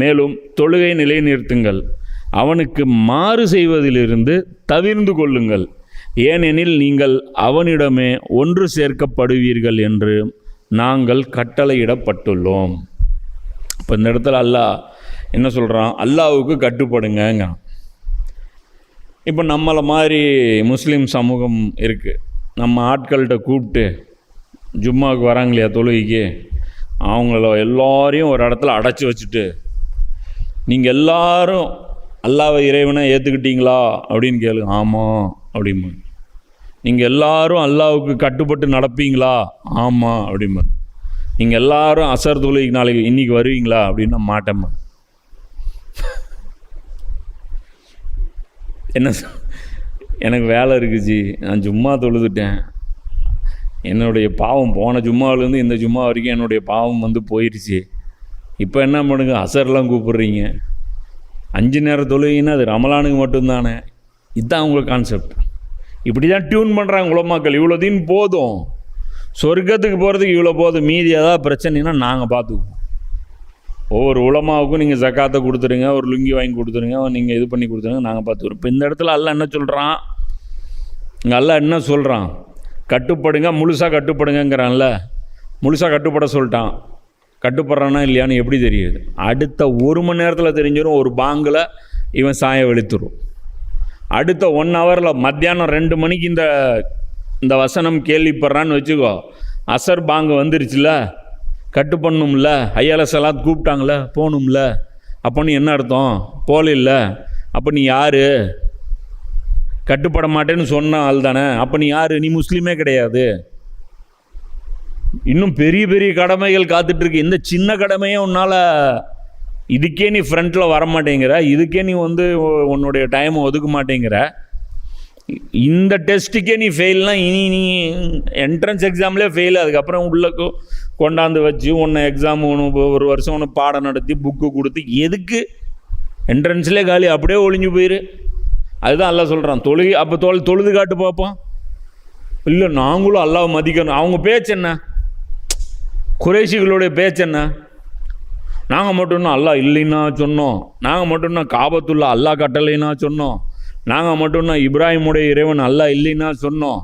மேலும் தொழுகை நிலைநிறுத்துங்கள், அவனுக்கு மாறு செய்வதிலிருந்து தவிர்ந்து கொள்ளுங்கள், ஏனெனில் நீங்கள் அவனிடமே ஒன்று சேர்க்கப்படுவீர்கள் என்று நாங்கள் கட்டளையிடப்பட்டுள்ளோம். இப்போ இந்த இடத்துல அல்லாஹ் என்ன சொல்கிறான்? அல்லாஹ்வுக்கு கட்டுப்படுங்க. இப்போ நம்மளை மாதிரி முஸ்லீம் சமூகம் இருக்குது. நம்ம ஆட்கள்கிட்ட கூப்பிட்டு ஜும்மாவுக்கு வராங்க இல்லையா தொழுகைக்கு, அவங்கள எல்லாரையும் ஒரு இடத்துல அடைச்சி வச்சுட்டு, நீங்கள் எல்லாரும் அல்லாஹ்வை இறைவனை ஏற்றுக்கிட்டீங்களா அப்படின்னு கேளுங்க. ஆமாம் அப்படிமா. நீங்கள் எல்லாரும் அல்லாஹ்வுக்கு கட்டுப்பட்டு நடப்பீங்களா? ஆமாம் அப்படிமா. நீங்கள் எல்லாரும் அசர் தொழுகைக்கு நாளைக்கு இன்றைக்கி வருவீங்களா அப்படின்னா மாட்டேம்மா. என்ன, எனக்கு வேலை இருக்குச்சு, நான் ஜும்மா தொழுதுட்டேன், என்னுடைய பாவம் போன ஜும்மாவிலேருந்து இந்த ஜும்மா வரைக்கும் என்னுடைய பாவம் வந்து போயிடுச்சு, இப்போ என்ன பண்ணுங்க அசர்லாம் கூப்பிட்றீங்க, 5 நேரம் தொழுகைன்னா அது ரமலானுக்கு மட்டும்தானே. இதுதான் உங்களுக்கு கான்செப்ட். இப்படி தான் டியூன் பண்ணுறாங்க உலமாக்கள். இவ்வளோ தீன் போதும், சொர்க்கத்துக்கு போகிறதுக்கு இவ்வளோ போதும், மீதி ஏதாவது பிரச்சனைனா நாங்கள் பார்த்துக்குவோம். ஒவ்வொரு உலமாவுக்கும் நீங்கள் ஜக்காத்தை கொடுத்துருங்க, ஒரு லுங்கி வாங்கி கொடுத்துருங்க, நீங்கள் இது பண்ணி கொடுத்துருங்க, நாங்கள் பார்த்துக்குறோம். இப்போ இந்த இடத்துல அல்லாஹ் என்ன சொல்கிறான்? இங்கே அல்லாஹ் என்ன சொல்கிறான்? கட்டுப்படுங்க, முழுசாக கட்டுப்படுங்கிறான்ல. முழுசாக கட்டுப்பட சொல்லிட்டான். கட்டுப்படுறானா இல்லையான்னு எப்படி தெரியுது? அடுத்த 1 மணி நேரத்தில் தெரிஞ்சிடும். ஒரு பாங்கில் இவன் சாய வெளுத்துரும். அடுத்த 1 ஹவரில் மத்தியானம் 2 மணிக்கு இந்த வசனம் கேள்விப்படுறான்னு வச்சுக்கோ, அசர் பாங்கு வந்துருச்சுல, கட்டு பண்ணணும்ல, ஐயால சலாத் கூப்பிட்டாங்களே போகணும்ல, அப்போ நீ என்ன அர்த்தம்? போகல, அப்போ நீ யார்? கட்டுப்பட மாட்டேன்னு சொன்ன ஆள் தானே, அப்போ நீ யார்? நீ முஸ்லீமே கிடையாது. இன்னும் பெரிய பெரிய கடமைகள் காத்துட்ருக்கு. இந்த சின்ன கடமையே உன்னால், இதுக்கே நீ ஃப்ரண்ட்டில் வர மாட்டேங்கிற, இதுக்கே நீ உன்னுடைய டைமை ஒதுக்க மாட்டேங்கிற, இந்த டெஸ்ட்டுக்கே நீ ஃபெயில்னால் இனி நீ என்ட்ரன்ஸ் எக்ஸாம்லேயே ஃபெயில். அதுக்கப்புறம் உள்ளே கொண்டாந்து வச்சு உன்னை எக்ஸாம் ஒரு வருஷம் ஒன்று பாடம் நடத்தி புக்கு கொடுத்து எதுக்கு? என்ட்ரன்ஸ்லேயே காலி, அப்படியே ஒளிஞ்சு போயிரு. அதுதான் அல்லாஹ் சொல்கிறான். தொழுகை அப்போ தொழுது காட்டு பார்ப்போம். இல்லை நாங்களும் அல்லாஹ் மதிக்கணும். அவங்க பேச்சு என்ன? குறைஷிகளுடைய பேச்சு என்ன? நாங்கள் மட்டும்னா அல்லாஹ் இல்லைன்னா சொன்னோம், நாங்கள் மட்டும்னா காபத்துல்லா அல்லாஹ் கட்டளைன்னா சொன்னோம், நாங்கள் மட்டும்னா இப்ராஹிமுடைய இறைவன் அல்லாஹ் இல்லைன்னா சொன்னோம்,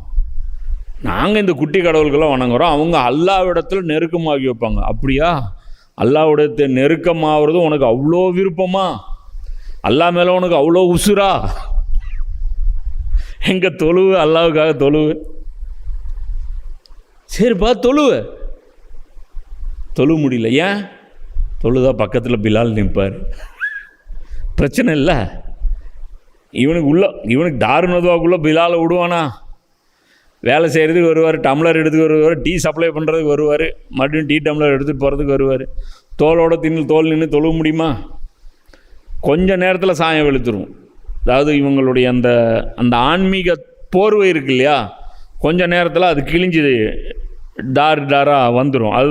நாங்கள் இந்த குட்டி கடவுள்களாம் வணங்குறோம். அவங்க அல்லாஹ்விடத்தில் நெருக்கமாகி வைப்பாங்க. அப்படியா? அல்லாஹ்விடத்தை நெருக்கமாகிறது உனக்கு அவ்வளோ விருப்பமா? அல்லாஹ் மேலே உனக்கு அவ்வளோ உசுரா? எங்கே தொழுவு? அல்லாஹ்வுக்காக தொழுவு. சரிப்பா தொழு முடியல. ஏன்? தொழுதா பக்கத்தில் பிலால் நிற்பார், பிரச்சனை இல்லை. இவனுக்கு தாருணதுவாக்குள்ளே பிலாலை விடுவானா? வேலை செய்கிறதுக்கு வருவார், டம்ளர் எடுத்துக்கு வருவார், டீ சப்ளை பண்ணுறதுக்கு வருவார், மறுபடியும் டீ டம்ளர் எடுத்துகிட்டு போகிறதுக்கு வருவார். தோல் நின்று தொழுவ முடியுமா? கொஞ்சம் நேரத்தில் சாயம் வெளுத்துரும். அதாவது இவங்களுடைய அந்த ஆன்மீக போர்வை இருக்கு இல்லையா, கொஞ்சம் நேரத்தில் அது கிழிஞ்சு டாராக வந்துடும். அது